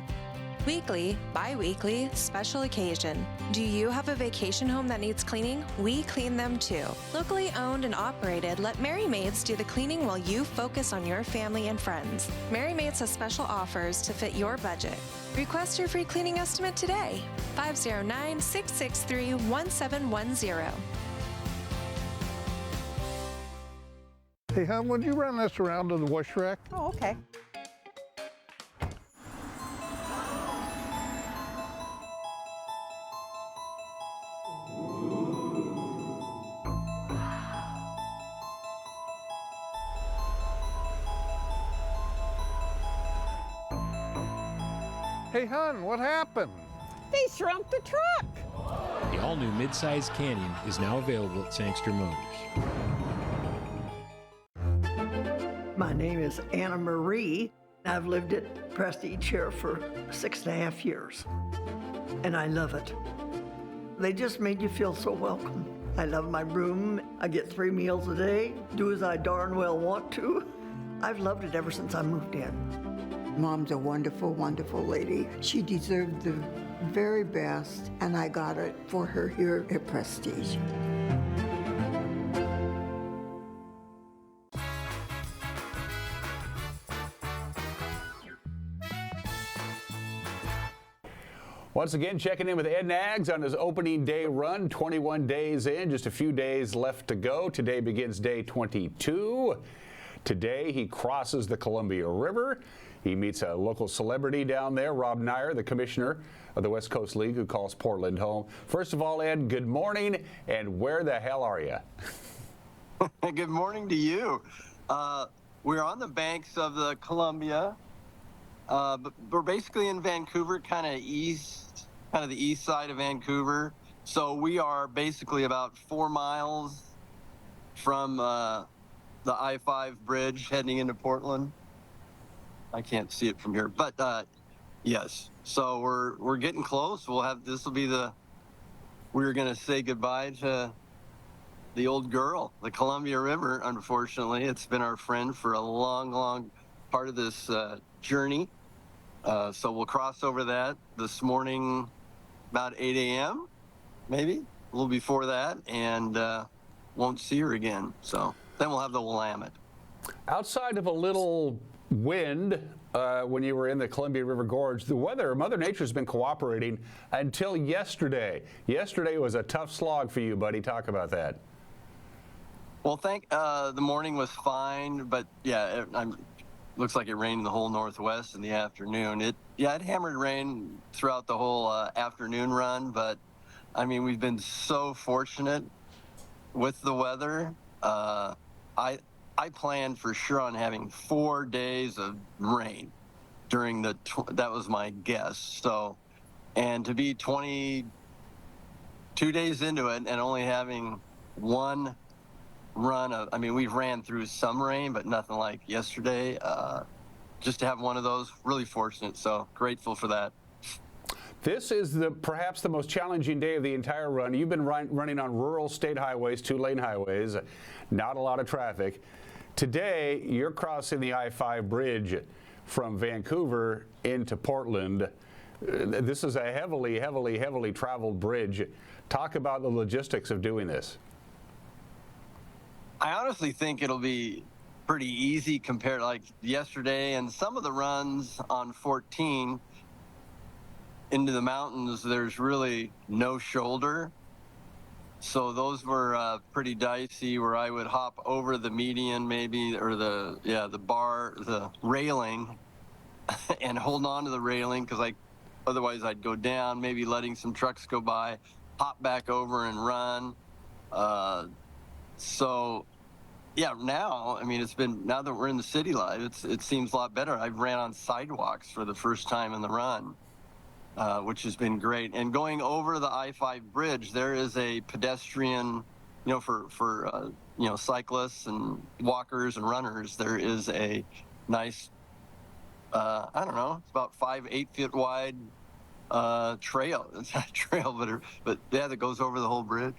Weekly, bi-weekly, special occasion. Do you have a vacation home that needs cleaning? We clean them too. Locally owned and operated, let Merry Maids do the cleaning while you focus on your family and friends. Merry Maids has special offers to fit your budget. Request your free cleaning estimate today. 509-663-1710. Hey, hon, would you run this around to the wash rack? Oh, okay. Hey, hon, what happened? They shrunk the truck. The all-new mid-size Canyon is now available at Sangster Motors. My name is Anna Marie. I've lived at Prestige here for 6.5 years, and I love it. They just made you feel so welcome. I love my room. I get 3 meals a day, do as I darn well want to. I've loved it ever since I moved in. Mom's a wonderful, wonderful lady. She deserved the very best, and I got it for her here at Prestige. Once again, checking in with Ed Nags on his opening day run, 21 days in, just a few days left to go. Today begins day 22. Today he crosses the Columbia River. He meets a local celebrity down there, Rob Nyer, the commissioner of the West Coast League, who calls Portland home. First of all, Ed, good morning, and where the hell are you? Good morning to you. We're on the banks of the Columbia. But we're basically in Vancouver, kind of the east side of Vancouver. So we are basically about 4 miles from the I-5 bridge heading into Portland. I can't see it from here, but yes. So we're getting close. This will be we're going to say goodbye to the old girl, the Columbia River. Unfortunately, it's been our friend for a long, long part of this journey. So we'll cross over that this morning about 8 a.m., maybe, a little before that, and won't see her again. So then we'll have the Willamette. Outside of a little wind when you were in the Columbia River Gorge, the weather, Mother Nature's been cooperating until yesterday. Yesterday was a tough slog for you, buddy. Talk about that. Well, the morning was fine, but yeah, looks like it rained in the whole Northwest in the afternoon. It hammered rain throughout the whole afternoon run, but I mean, we've been so fortunate with the weather. I planned for sure on having 4 days of rain during that was my guess. So, and to be 22 days into it and only having one run I mean, we've ran through some rain, but nothing like yesterday. Just to have one of those, really fortunate. So grateful for that. This is perhaps the most challenging day of the entire run. You've been running on rural state highways, 2-lane highways, not a lot of traffic. Today, you're crossing the I-5 bridge from Vancouver into Portland. This is a heavily, heavily, heavily traveled bridge. Talk about the logistics of doing this. I honestly think it'll be pretty easy compared like yesterday and some of the runs on 14 into the mountains. There's really no shoulder. So those were pretty dicey, where I would hop over the median maybe, or the railing and hold on to the railing, because otherwise I'd go down, maybe letting some trucks go by, hop back over and run. So yeah, now, I mean, now that we're in the city life, it seems a lot better. I've ran on sidewalks for the first time in the run, which has been great. And going over the I-5 bridge, there is a pedestrian, for cyclists and walkers and runners, there is a nice, I don't know, it's about 5-8 feet wide trail. It's not a trail, but yeah, that goes over the whole bridge.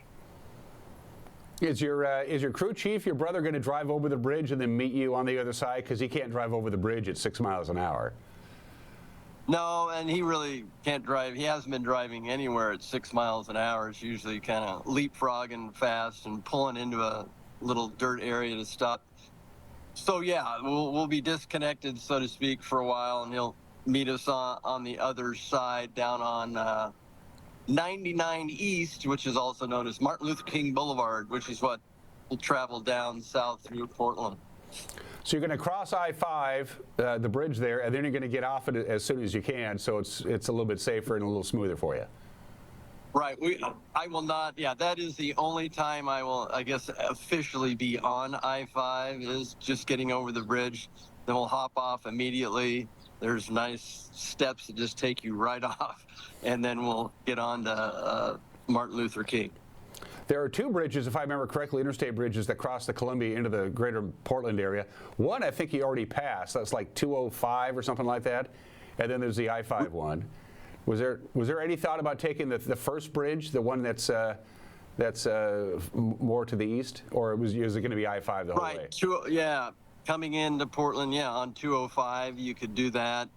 Is your crew chief, your brother, going to drive over the bridge and then meet you on the other side? Because he can't drive over the bridge at 6 miles an hour. No, and he really can't drive. He hasn't been driving anywhere at 6 miles an hour. It's usually kind of leapfrogging fast and pulling into a little dirt area to stop. So yeah, we'll be disconnected, so to speak, for a while, and he'll meet us on the other side down on 99 East, which is also known as Martin Luther King Boulevard, which is what will travel down south through Portland. So you're going to cross I-5, the bridge there, and then you're going to get off it as soon as you can, so it's a little bit safer and a little smoother for you. Right. I will not. Yeah, that is the only time I will, I guess, officially be on I-5, is just getting over the bridge. Then we'll hop off immediately. There's nice steps that just take you right off, and then we'll get on to Martin Luther King. There are two bridges, if I remember correctly, interstate bridges that cross the Columbia into the greater Portland area. One I think you already passed. That's like 205 or something like that. And then there's the I-5 one. Was there any thought about taking the first bridge, the one that's more to the east, or is it going to be I-5 the whole way? Right. Yeah. Coming into Portland, yeah, on 205, you could do that.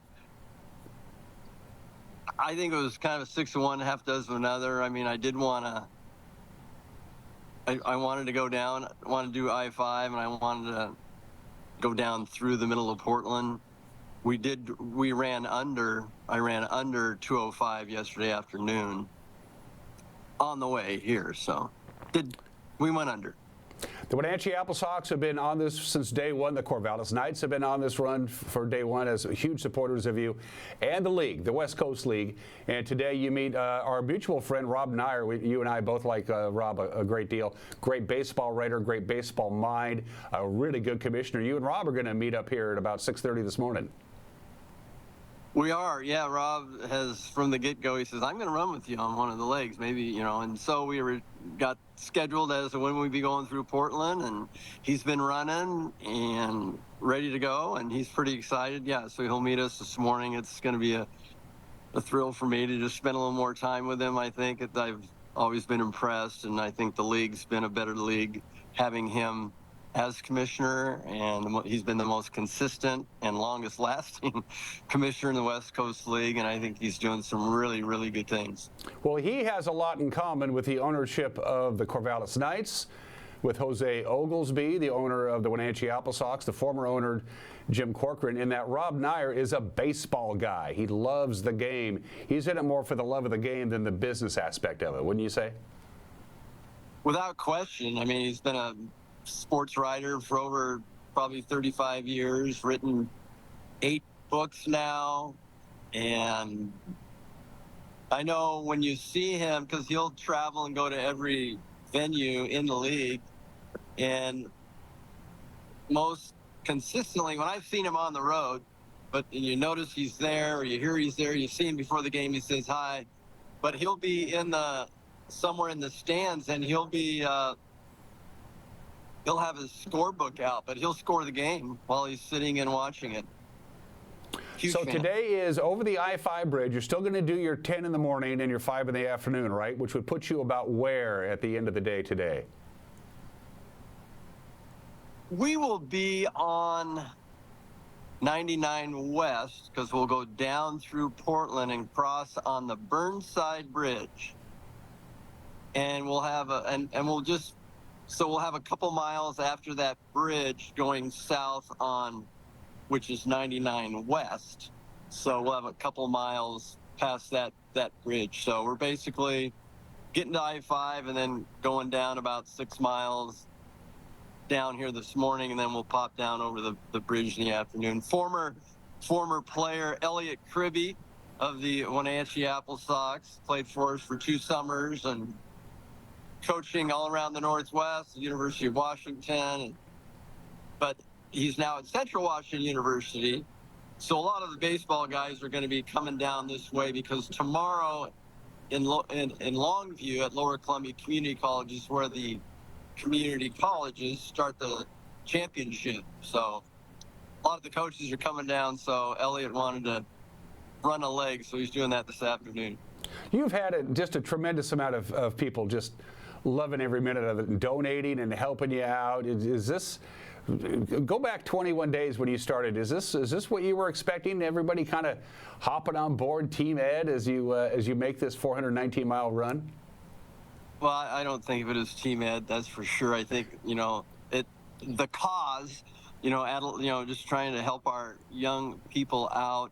I think it was kind of a 6 of one, half dozen of another. I mean, I did want to. I wanted to go down, wanted to do I-5, and I wanted to go down through the middle of Portland. I ran under 205 yesterday afternoon on the way here, so we went under. The Wenatchee Apple Sox have been on this since day one. The Corvallis Knights have been on this run for day one as huge supporters of you and the league, the West Coast League. And today you meet our mutual friend, Rob Nyer. You and I both like Rob a great deal. Great baseball writer, great baseball mind, a really good commissioner. You and Rob are going to meet up here at about 6:30 this morning. We are, yeah. Rob has, from the get-go, he says, I'm going to run with you on one of the legs, maybe, and so we got scheduled as to when we'd be going through Portland, and he's been running and ready to go, and he's pretty excited, yeah, so he'll meet us this morning. It's going to be a thrill for me to just spend a little more time with him. I think I've always been impressed, and I think the league's been a better league having him as commissioner, and he's been the most consistent and longest lasting commissioner in the West Coast League, and I think he's doing some really, really good things. Well, he has a lot in common with the ownership of the Corvallis Knights, with Jose Oglesby, the owner of the Wenatchee Apple Sox, the former owner Jim Corcoran, in that Rob Nyer is a baseball guy. He loves the game. He's in it more for the love of the game than the business aspect of it, wouldn't you say? Without question. I mean, he's been a sports writer for over probably 35 years, written 8 books now. And I know when you see him, because he'll travel and go to every venue in the league, and most consistently, when I've seen him on the road, but you notice he's there, or you hear he's there, you see him before the game, he says hi, but he'll be somewhere in the stands, and he'll have his scorebook out, but he'll score the game while he's sitting and watching it. Huge So fan. today is over the I-5 bridge. You're still going to do your 10 in the morning and your 5 in the afternoon, right? Which would put you about where at the end of the day today? We will be on 99 West, because we'll go down through Portland and cross on the Burnside Bridge. And we'll have we'll have a couple miles after that bridge going south on, which is 99 West. So we'll have a couple miles past that bridge. So we're basically getting to I-5 and then going down about 6 miles down here this morning, and then we'll pop down over the bridge in the afternoon. Former player Elliot Kribbe of the Wenatchee Apple Sox played for us for 2 summers and coaching all around the Northwest, the University of Washington, but he's now at Central Washington University. So a lot of the baseball guys are going to be coming down this way, because tomorrow in Longview at Lower Columbia Community College is where the community colleges start the championship. So a lot of the coaches are coming down, so Elliot wanted to run a leg, so he's doing that this afternoon. You've had just a tremendous amount of people just loving every minute of it and donating and helping you out. Is this, go back 21 days when you started, is this what you were expecting? Everybody kind of hopping on board Team Ed as you make this 419-mile run? Well, I don't think of it as Team Ed, that's for sure. I think, the cause, just trying to help our young people out,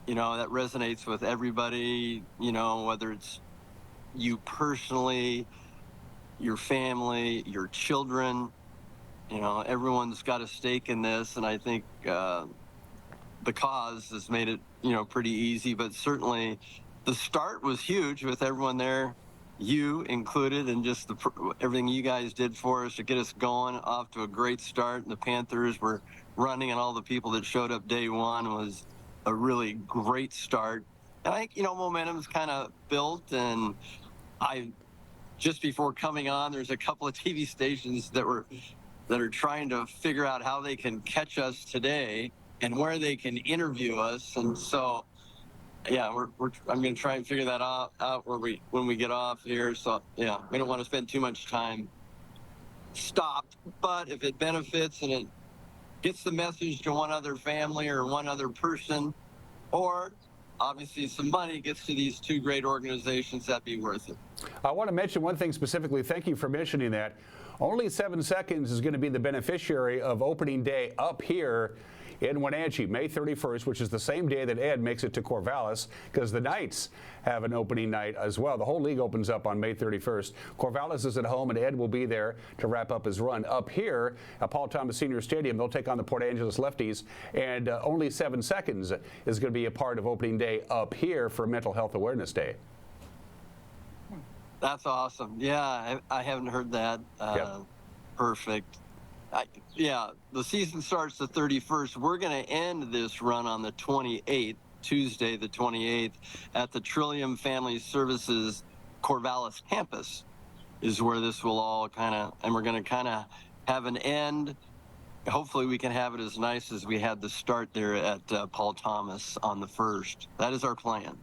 that resonates with everybody, whether it's you personally, your family, your children, everyone's got a stake in this. And I think the cause has made it, pretty easy, but certainly the start was huge with everyone there, you included, and just everything you guys did for us to get us going off to a great start. And the Panthers were running, and all the people that showed up day one was a really great start. And I think, momentum's kind of built. And just before coming on, there's a couple of TV stations that are trying to figure out how they can catch us today and where they can interview us. And so, yeah, I'm going to try and figure that out when we get off here. So, yeah, we don't want to spend too much time stopped. But if it benefits and it gets the message to one other family or one other person, or obviously some money gets to these 2 great organizations, that'd be worth it. I want to mention one thing specifically. Thank you for mentioning that. Only 7 Seconds is going to be the beneficiary of opening day up here in Wenatchee, May 31st, which is the same day that Ed makes it to Corvallis, because the Knights have an opening night as well. The whole league opens up on May 31st. Corvallis is at home, and Ed will be there to wrap up his run. Up here at Paul Thomas Senior Stadium, they'll take on the Port Angeles Lefties, and Only 7 Seconds is going to be a part of opening day up here for Mental Health Awareness Day. That's awesome. Yeah, I haven't heard that. Yep. Perfect. The season starts the 31st. We're going to end this run on the 28th, Tuesday the 28th, at the Trillium Family Services Corvallis campus is where this will all and we're going to have an end. Hopefully we can have it as nice as we had the start there at Paul Thomas on the 1st. That is our plan.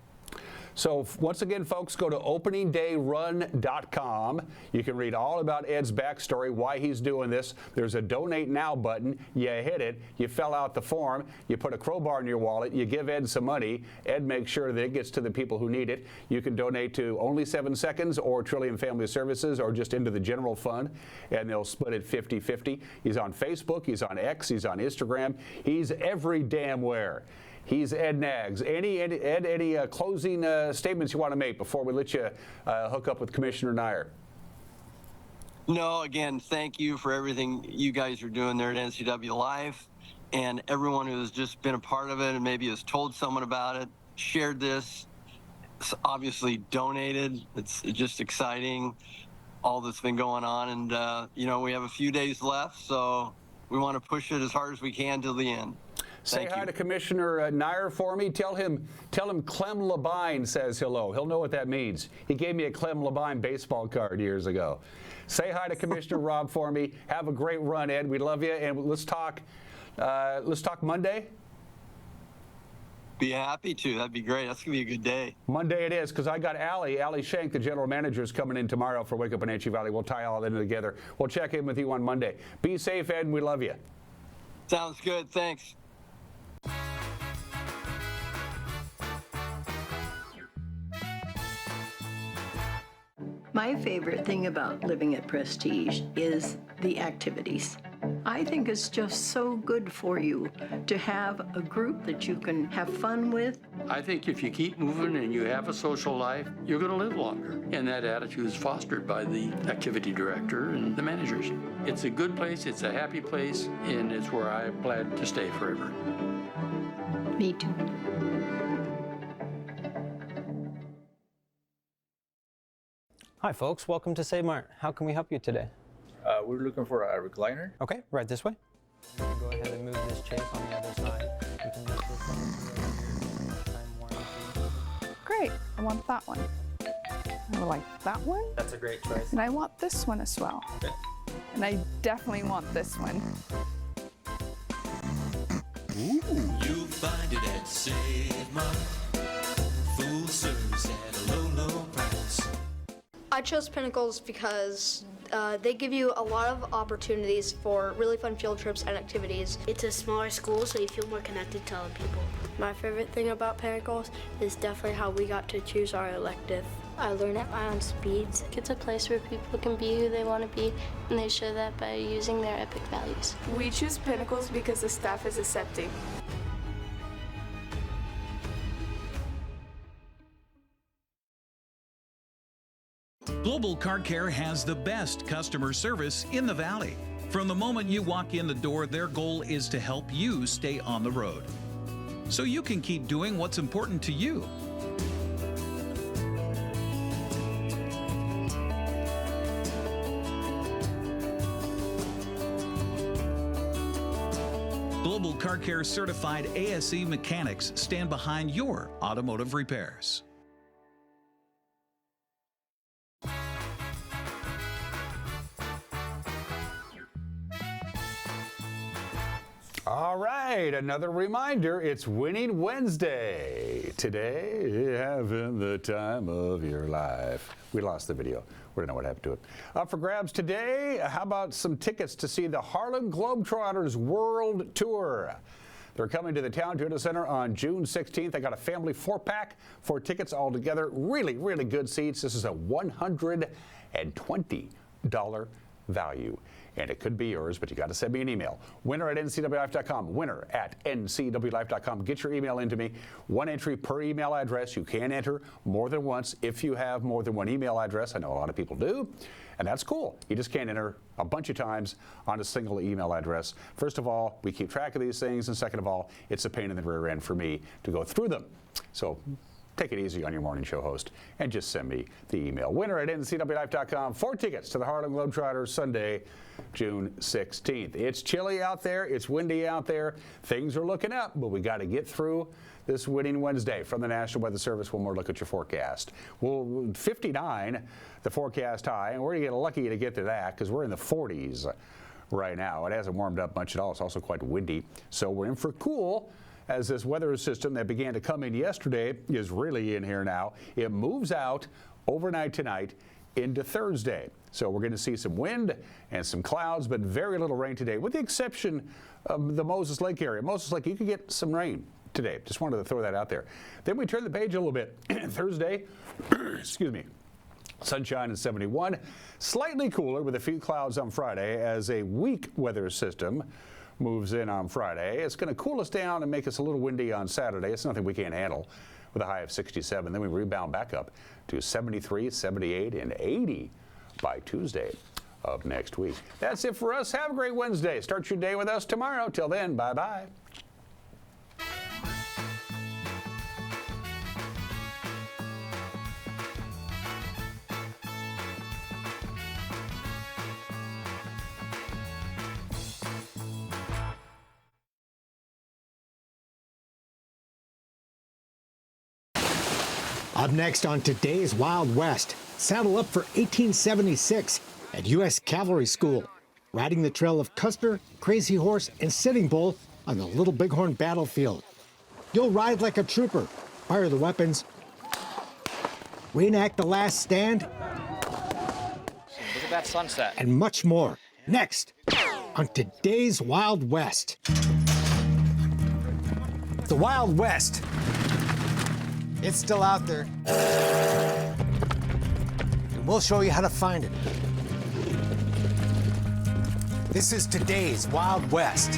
So once again, folks, go to openingdayrun.com. You can read all about Ed's backstory, why he's doing this. There's a Donate Now button. You hit it. You fill out the form. You put a crowbar in your wallet. You give Ed some money. Ed makes sure that it gets to the people who need it. You can donate to Only 7 Seconds or Trillium Family Services or just into the general fund, and they'll split it 50-50. He's on Facebook. He's on X. He's on Instagram. He's every damn where. He's Ed Nags. Any closing statements you want to make before we let you hook up with Commissioner Nyer? No, again, thank you for everything you guys are doing there at NCW Live, and everyone who has just been a part of it and maybe has told someone about it, shared this, obviously donated. It's just exciting, all that's been going on, and you know, we have a few days left, so we want to push it as hard as we can till the end. Say hi to Commissioner Nair for me. Tell him Clem Labine says hello. He'll know what that means. He gave me a Clem Labine baseball card years ago. Say hi to Commissioner Rob for me. Have a great run, Ed. We love you, and let's talk Monday. Be happy to. That'd be great. That's gonna be a good day. Monday it is, because I got Allie Shank, the general manager, is coming in tomorrow for Wake Up Wenatchee Valley. We'll tie all that in together. We'll check in with you on Monday. Be safe, Ed, and we love you. Sounds good. Thanks. My favorite thing about living at Prestige is the activities. I think it's just so good for you to have a group that you can have fun with. I think if you keep moving and you have a social life, you're going to live longer. And that attitude is fostered by the activity director and the managers. It's a good place, it's a happy place, and it's where I plan to stay forever. Me too. Hi folks, welcome to Save Mart. How can we help you today? We're looking for a recliner. Okay, right this way. Go ahead and move this chair on the other side. You can lift this up. Time warranty. Great, I want that one. I like that one. That's a great choice. And I want this one as well. Okay. And I definitely want this one. You'll find it at Save Mart. Full service at a low, low price. I chose Pinnacles because they give you a lot of opportunities for really fun field trips and activities. It's a smaller school, so you feel more connected to other people. My favorite thing about Pinnacles is definitely how we got to choose our elective. I learn at my own speeds. It's a place where people can be who they want to be, and they show that by using their epic values. We choose Pinnacles because the staff is accepting. Global Car Care has the best customer service in the Valley. From the moment you walk in the door, their goal is to help you stay on the road, so you can keep doing what's important to you. Global Car Care certified ASE mechanics stand behind your automotive repairs. All right, another reminder, it's Winning Wednesday. Today, you're having the time of your life. We lost the video. We don't know what happened to it. Up for grabs today, how about some tickets to see the Harlem Globetrotters World Tour? They're coming to the Town Toyota Center on June 16th. I got a family 4-pack, 4 tickets all together. Really, really good seats. This is a $120 value. And it could be yours, but you got to send me an email. winner@ncwlife.com. Winner@ncwlife.com. Get your email into me. 1 entry per email address. You can enter more than once if you have more than 1 email address. I know a lot of people do, and that's cool. You just can't enter a bunch of times on a single email address. First of all, we keep track of these things, and second of all, it's a pain in the rear end for me to go through them. So take it easy on your morning show host and just send me the email. Winner@ncwlife.com. 4 tickets to the Harlem Globetrotters Sunday, June 16th. It's chilly out there. It's windy out there. Things are looking up, but we got to get through this Winning Wednesday. From the National Weather Service, one more look at your forecast. Well, 59, the forecast high, and we're going to get lucky to get to that because we're in the 40s right now. It hasn't warmed up much at all. It's also quite windy, so we're in for cool, as this weather system that began to come in yesterday is really in here now. It moves out overnight tonight into Thursday. So we're going to see some wind and some clouds, but very little rain today, with the exception of the Moses Lake area. Moses Lake, you could get some rain today. Just wanted to throw that out there. Then we turn the page a little bit. Thursday, excuse me, sunshine and 71. Slightly cooler with a few clouds on Friday as a weak weather system moves in on Friday. It's going to cool us down and make us a little windy on Saturday. It's nothing we can't handle with a high of 67. Then we rebound back up to 73, 78, and 80 by Tuesday. of next week. That's it for us. Have a great Wednesday. Start your day with us tomorrow. Till then, bye-bye. Up next on today's Wild West, saddle up for 1876 at U.S. Cavalry School, riding the trail of Custer, Crazy Horse, and Sitting Bull on the Little Bighorn battlefield. You'll ride like a trooper, fire the weapons, reenact the last stand, Look at that sunset. and much more. Next on today's Wild West. The Wild West. It's still out there. And we'll show you how to find it. This is today's Wild West.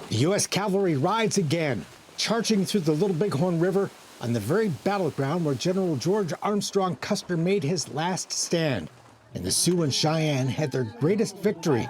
The U.S. Cavalry rides again, charging through the Little Bighorn River on the very battleground where General George Armstrong Custer made his last stand, and the Sioux and Cheyenne had their greatest victory.